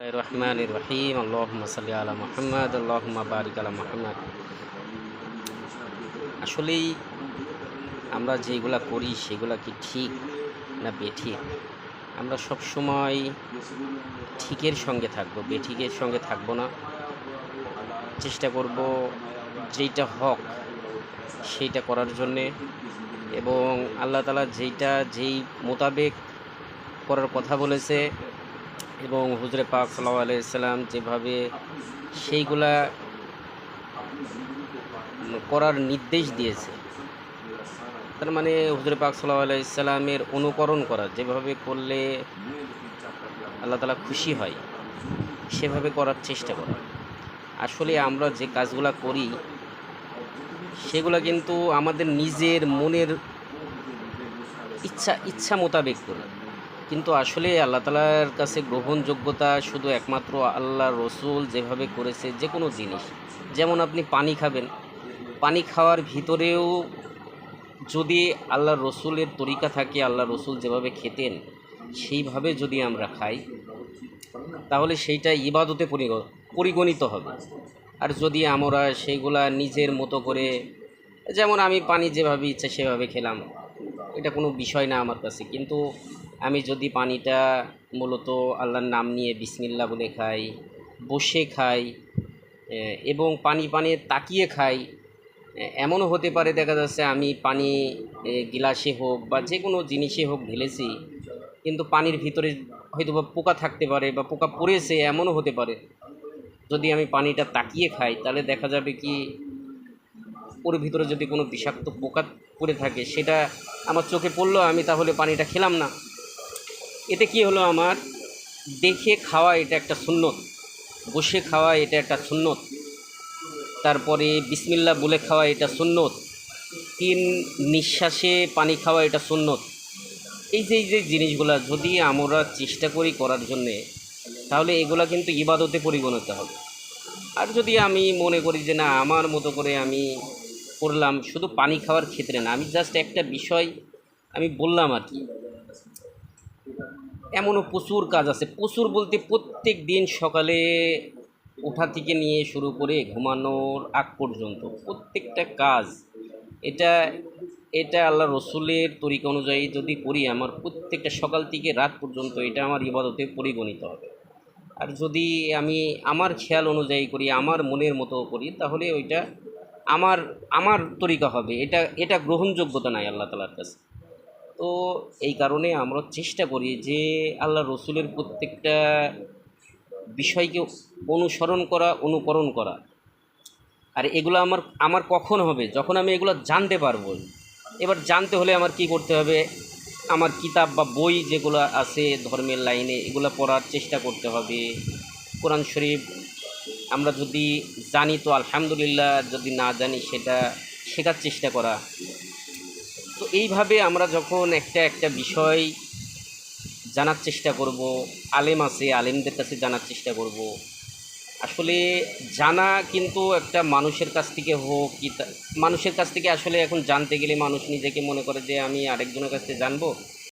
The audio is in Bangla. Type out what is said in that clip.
রহমান রহিম আল্লাহুম্মা সাল্লি আলা মুহাম্মাদ আল্লাহুম্মা বারিক আলা মুহাম্মাদ। আসলেই আমরা যেগুলা করি সেগুলা কি ঠিক না বেঠিক? আমরা সবসময় ঠিকের সঙ্গে থাকবো, বেঠিকের সঙ্গে থাকবো না। চেষ্টা করব যেইটা হক সেইটা করার জন্যে, এবং আল্লাহ তাআলা যেই মোতাবেক করার কথা বলেছে এবং হুজুরে পাক সাল্লাল্লাহু আলাইহি সাল্লাম যেভাবে সেইগুলা করার নির্দেশ দিয়েছে, তার মানে হুজুরে পাক সাল্লাল্লাহু আলাইহি সাল্লামের অনুকরণ করা, যেভাবে করলে আল্লাহ তাআলা খুশি হয় সেভাবে করার চেষ্টা করা। আসলে আমরা যে কাজগুলা করি সেগুলা কিন্তু আমাদের নিজের মনের ইচ্ছা মোতাবেক করি, কিন্তু আসলে আল্লাহ তাআলার কাছে গ্রহণযোগ্যতা শুধু একমাত্র আল্লাহ রসুল যেভাবে করেছে যে কোনো জিনিস। যেমন আপনি পানি খাবেন, পানি খাওয়ার ভিতরেও যদি আল্লাহ রসুলের তরিকা থাকে, আল্লাহ রসুল যেভাবে খেতেন সেইভাবে যদি আমরা খাই, তাহলে সেইটা ইবাদতে পরিগণিত হবে। আর যদি আমরা সেইগুলা নিজের মতো করে, যেমন আমি পানি যেভাবে ইচ্ছা সেভাবে খেলাম, এটা কোনো বিষয় না আমার কাছে। কিন্তু আমি যদি পানিটা মূলত আল্লাহর নাম নিয়ে বিসমিল্লাহ বলে খাই, বসে খাই, এবং পানি তাকিয়ে খাই, এমনও হতে পারে দেখা যাচ্ছে আমি পানি গিলাসে হোক বা যে কোনো জিনিসে হোক ঢেলেছি, কিন্তু পানির ভিতরে হয়তো বা পোকা থাকতে পারে বা পোকা পড়েছে, এমনও হতে পারে। যদি আমি পানিটা তাকিয়ে খাই তাহলে দেখা যাবে কি ওর ভিতরে যদি কোনো বিষাক্ত পোকা পড়ে থাকে, সেটা আমার চোখে পড়লো, আমি তাহলে পানিটা খেলাম না। এতে কি হলো, আমার দেখে খাওয়া এটা একটা সুন্নত, বসে খাওয়া এটা একটা সুন্নত, তারপরে বিসমিল্লাহ বলে খাওয়া এটা সুন্নত, 3 নিঃশ্বাসে পানি খাওয়া এটা সুন্নত। এই যে জিনিসগুলা যদি আমরা চেষ্টা করি করার জন্যে, তাহলে এগুলা কিন্তু ইবাদতে পরিগণিত হবে। আর যদি আমি মনে করি যে না, আমার মতো করে আমি করলাম, শুধু পানি খাওয়ার ক্ষেত্রে না, আমি জাস্ট একটা বিষয় আমি বললাম আর কি। এমনও প্রচুর কাজ আছে, প্রচুর বলতে প্রত্যেক দিন সকালে ওঠা থেকে নিয়ে শুরু করে ঘুমানোর আগ পর্যন্ত প্রত্যেকটা কাজ, এটা এটা আল্লাহ রসুলের তরিকা অনুযায়ী যদি করি, আমার প্রত্যেকটা সকাল থেকে রাত পর্যন্ত এটা আমার ইবাদতে পরিগণিত হবে। আর যদি আমি আমার খেয়াল অনুযায়ী করি, আমার মনের মতো করি, তাহলে ওইটা আমার আমার তরিকা হবে, এটা গ্রহণযোগ্যতা নাই আল্লাহ তাআলার কাছে। তো এই কারণে আমরা চেষ্টা করি যে আল্লাহ রসুলের প্রত্যেকটা বিষয়কে অনুসরণ করা, অনুকরণ করা। আর এগুলো আমার আমার কখন হবে, যখন আমি এগুলো জানতে পারবো। এবার জানতে হলে আমার কি করতে হবে, আমার কিতাব বা বই যেগুলো আছে ধর্মের লাইনে, এগুলো পড়ার চেষ্টা করতে হবে। কোরআন শরীফ আমরা যদি জানি তো আলহামদুলিল্লাহ, যদি না জানি সেটা শেখার চেষ্টা করা। তো এইভাবে আমরা যখন একটা বিষয় জানার চেষ্টা করব, আলেম আছে আলেমদের কাছে জানার চেষ্টা করব। আসলে জানা কিন্তু একটা মানুষের কাছ থেকে হোক মানুষের কাছ থেকে আসলে এখন জানতে গেলে মানুষ নিজেকে মনে করে যে আমি আরেকজনের কাছ থেকে জানবো,